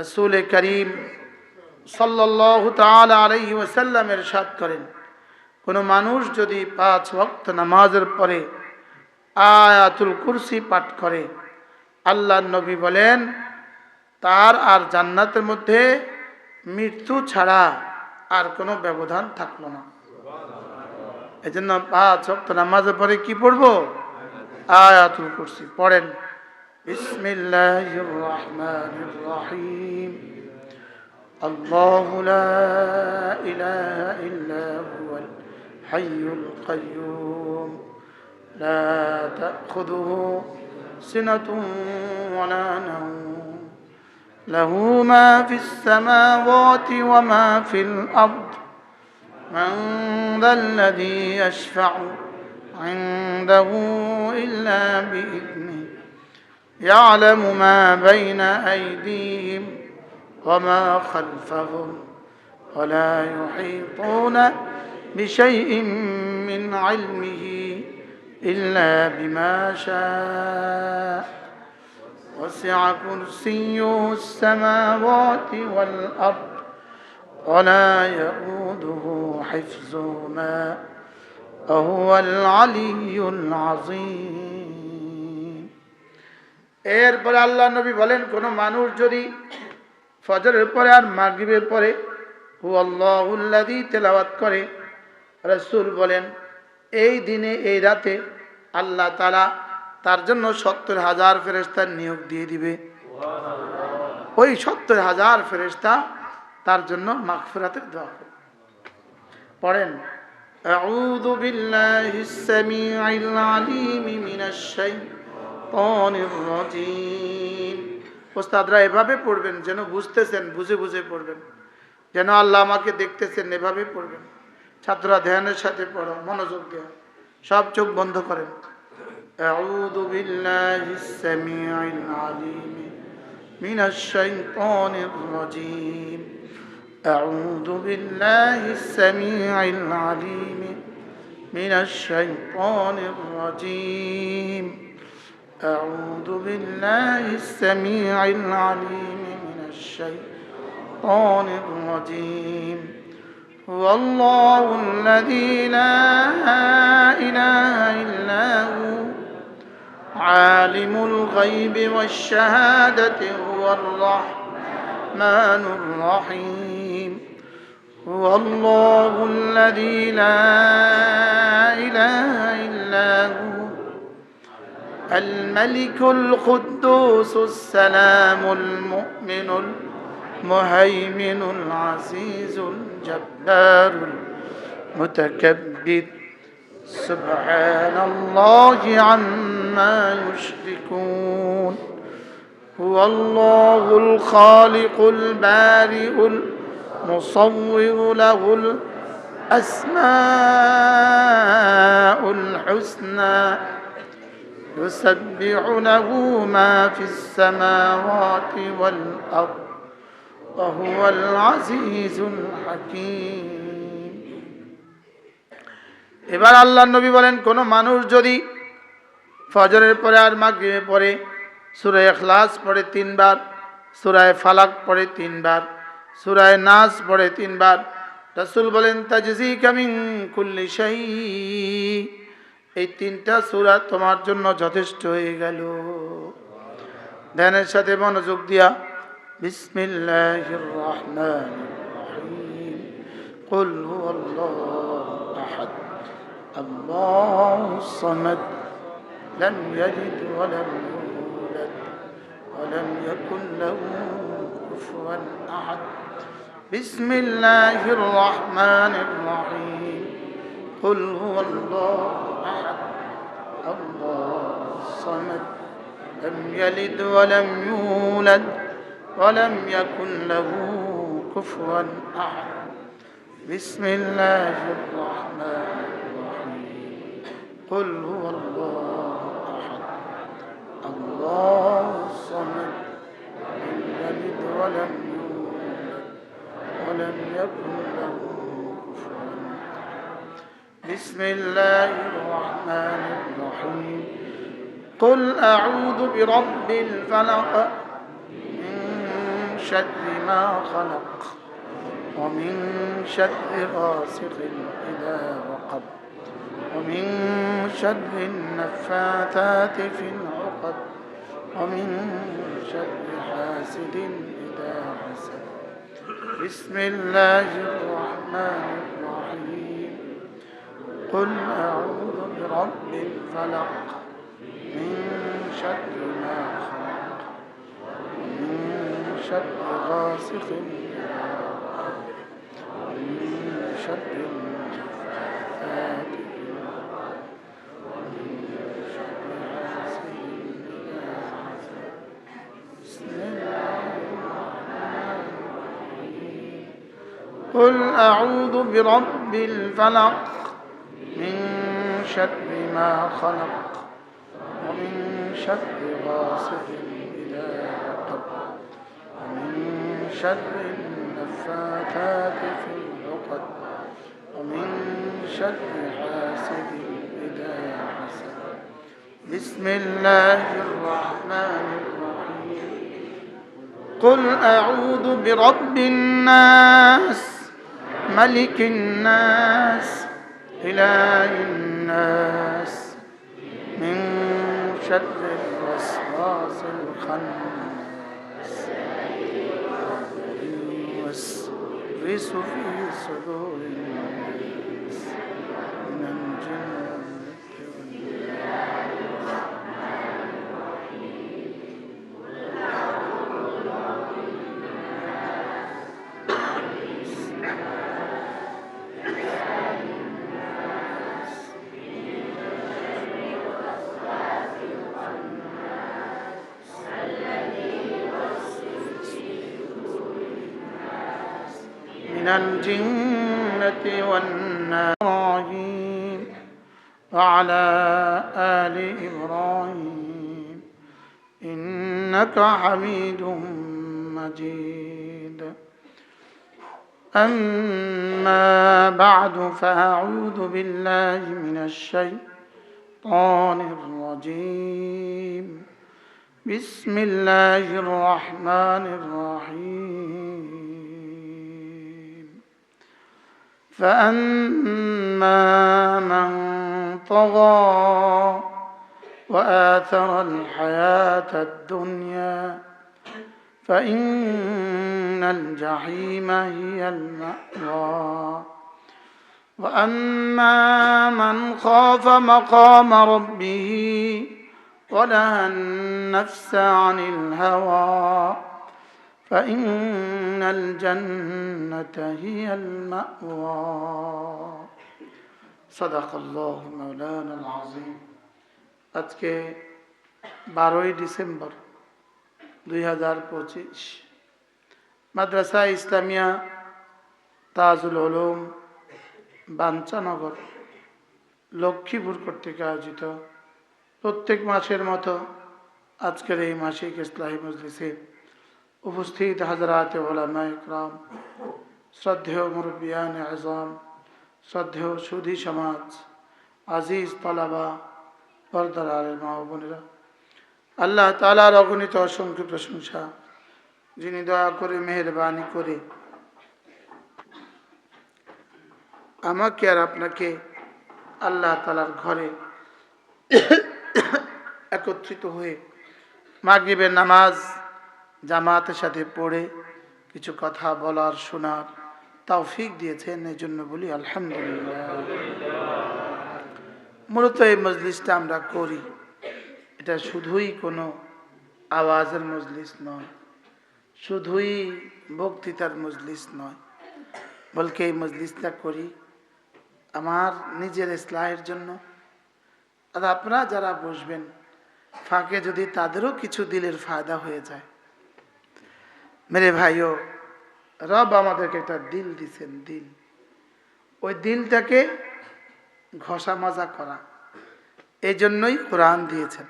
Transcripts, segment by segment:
রাসূল করিম সাল্লাল্লাহু তাআলা আলাইহি ওয়াসাল্লাম ইরশাদ করেন, কোনো মানুষ যদি 5 ওয়াক্ত নামাজের পরে আয়াতুল কুরসি পাঠ করে, আল্লাহর নবী বলেন তার আর জান্নাতের মধ্যে মৃত্যু ছাড়া আর কোনো ব্যবধান থাকলো না। এজন্য 5 ওয়াক্ত নামাজের পরে কি পড়বো? আয়াতুল কুরসি পড়েন। বিসমিল্লাহির রহমানির রহিম। আল্লাহু লা ইলাহা ইল্লা হুয়াল হাইয়ুল কাইয়্যুম লা তাখুযুহু সিনাতুন ওয়া লা নাওম লাহু মা ফিস সামাওয়াতি ওয়া মা ফিল আরদ মান যাল্লাযী ইয়াশফা'ু ইনদাহু ইল্লা বিইذنিহি ইয়া'লামু মা বাইনা আইদিহিম وما خلفهم ولا يحيطون بشيء من علمه إلا بما شاء وسع كرسيه السماوات والأرض ولا يؤوده حفظهما وهو العلي العظيم। এরপরে আল্লাহ নবী বলেন, কোন মানুষ যদি ফজরের পরে আর মাগরিবের পরে হুয়াল্লাহুল্লাযী তেলাওয়াত করে, রাসূল বলেন এই দিনে এই রাতে আল্লাহ তাআলা তার জন্য ৭০,০০০ ফেরেশতার নিয়োগ দিয়ে দিবে। ওই ৭০,০০০ ফেরেশতা তার জন্য মাগফিরাতের দোয়া করে। পড়েন, আউযু বিল্লাহিস সামিউল আলিম মিনাশ শাইতানির রাজীম। ওস্তাদরা এভাবে পড়বেন যেন বুঝতেছেন, বুঝে বুঝে পড়বেন, যেন আল্লাহ আমাকে দেখতেছেন, এভাবে পড়বেন। ছাত্ররা ধ্যানের সাথে পড়ো, মনোযোগ দিয়ে, সব চোখ বন্ধ করেন। আউযু বিল্লাহিস সামিউল আলিম মিনাশ শাইতানির রাজীম। আউযু বিল্লাহিস সামিউল আলিম মিনাশ শাইতানির রাজীম। أعوذ بالله السميع العليم من الشيطان الرجيم. هو الله الذي لا إله إلا هو عالم الغيب والشهادة هو الرحمن الرحيم. هو الله الذي لا إله إلا هو الملك القدوس السلام المؤمن المهيمن العزيز الجبار المتكبر سبحان الله عما يشركون. هو الله الخالق البارئ المصور له الأسماء الحسنى يسبح له ما في السماوات والأرض وهو العزيز الحكيم. এবার আল্লাহর নবী বলেন, কোন মানুষ যদি ফজরের পরে আর মাগরিবের পরে সূরা ইখলাস পড়ে 3 বার, সূরা ফালাক পড়ে 3 বার, সূরা নাস পড়ে 3 বার, রাসূল বলেন তাজজিকা মিন কুল্লি শাই, এই 3টা সূরা তোমার জন্য যথেষ্ট হয়ে গেল। ধ্যানের সাথে মনোযোগ দিয়া বিসমিল্লাহির রহমানির রহিম। কুল হুয়াল্লাহু আহাদ আল্লাহুস সামাদ লাম ইয়ালিদ ওয়া লাম ইউলাদ ওয়া লাম ইয়াকুল লাহু কুফুয়ান আহাদ। বিসমিল্লাহির রহমানির রহিম। কুল হুয়াল্লাহু আহাদ আল্লাহুস সামাদ لم يلد ولم يولد ولم يكن له كفوا أحد. بسم الله الرحمن الرحيم. قل هو الله أحد الله الصمد لم يلد ولم يولد ولم يكن له كفوا أحد. بسم الله الرحمن الرحيم. قل أعوذ برب الفلق من شر ما خلق ومن شر غاسق إذا وقب ومن شر النفاثات في العقد ومن شر حاسد إذا حسد بسم الله الرحمن الرحيم قل أعوذ برب الفلق من شر ما خلق ومن شر غاسق إذا وقب ومن شر النفاثات في العقد ومن شر حاسد إذا حسد بسم الله الرحمن الرحيم قل أعوذ برب الفلق من شر ما خلق ومن شر غاسق إذا وقب ومن شر النفاثات في العقد ومن شر حاسد إذا حسد بسم الله الرحمن الرحيم قل أعوذ برب الناس ملك الناس إله الناس من شر الوسواس الخناس الذي يوسوس في صدور الناس من الجنة من الجنة والناس إبراهيم وعلى آل إبراهيم إنك حميد مجيد أما بعد فأعوذ بالله من الشيطان الرجيم بسم الله الرحمن الرحيم فأما من طغى وآثر الحياة الدنيا فإن الجحيم هي المأوى وأما من خاف مقام ربه ونهى النفس عن الهوى فإن الجنة هي المأوى صدق الله مولانا العظيم আজকে 12 ডিসেম্বর 2025 মাদ্রাসা ইসলামিয়া তাজুল উলুম বাঞ্ছানগর লক্ষ্মীপুর কর্তৃক আয়োজিত প্রত্যেক মাসের মতো আজকের এই মাসিক ইসলাহি মজলিসে উপস্থিত হযরত উলামায়ে ইকরাম, শ্রদ্ধেয় মুরব্বিয়ানে আযম, শ্রদ্ধেয় সুধী সমাজ, আজিজ তালাবা, পর্দার আলেম মা ও বোনেরা, আল্লাহ তাআলার অগণিত অসংখ্য প্রশংসা, যিনি দয়া করে মেহেরবানি করে আমাকে আর আপনাকে আল্লাহ তাআলার ঘরে একত্রিত হয়ে মাগরিবের নামাজ জামাতের সাথে পড়ে কিছু কথা বলার শোনার তৌফিক দিয়েছেন, এই জন্য বলি আলহামদুলিল্লাহ। মূলত এই মজলিসটা আমরা করি, এটা শুধুই কোনো আওয়াজের মজলিস নয়, শুধুই বক্তৃতার মজলিস নয়, বলকে এই মজলিসটা করি আমার নিজের ইসলাহের জন্য। আর আপনারা যারা বসবেন ফাঁকে যদি তাদেরও কিছু দিলের ফায়দা হয়ে যায়। মেরে ভাইও, রব আমাদেরকে একটা দিল দিছেন, দিল, ওই দিলটাকে ঘষা মাজা করা, এই জন্যই কোরআন দিয়েছেন।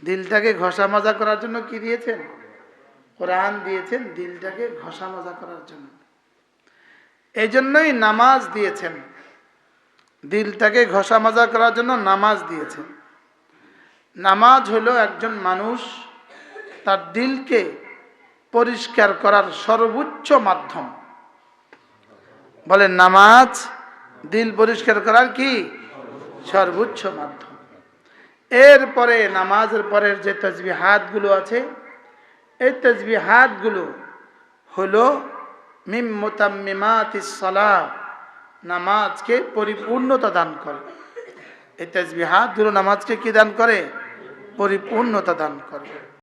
দিলটাকে ঘষা মাজা করার জন্য কি দিয়েছেন? কোরআন দিয়েছেন, দিলটাকে ঘষা মাজা করার জন্য। এই জন্যই নামাজ দিয়েছেন, দিলটাকে ঘষা মাজা করার জন্য নামাজ দিয়েছেন। নামাজ হলো একজন মানুষ তার দিলকে পরিষ্কার করার সর্বোচ্চ মাধ্যম। বলেন নামাজ দিল পরিষ্কার করার কি সর্বোচ্চ মাধ্যম। এরপরে নামাজের পরের যে তাসবিহাতগুলো আছে, এই তাসবিহাতগুলো হলো মিম মুতাম্মিমাতিস সালাহ, নামাজকে পরিপূর্ণতা দান করে। এই তাসবিহাতগুলো নামাজকে কি দান করে? পরিপূর্ণতা দান করে।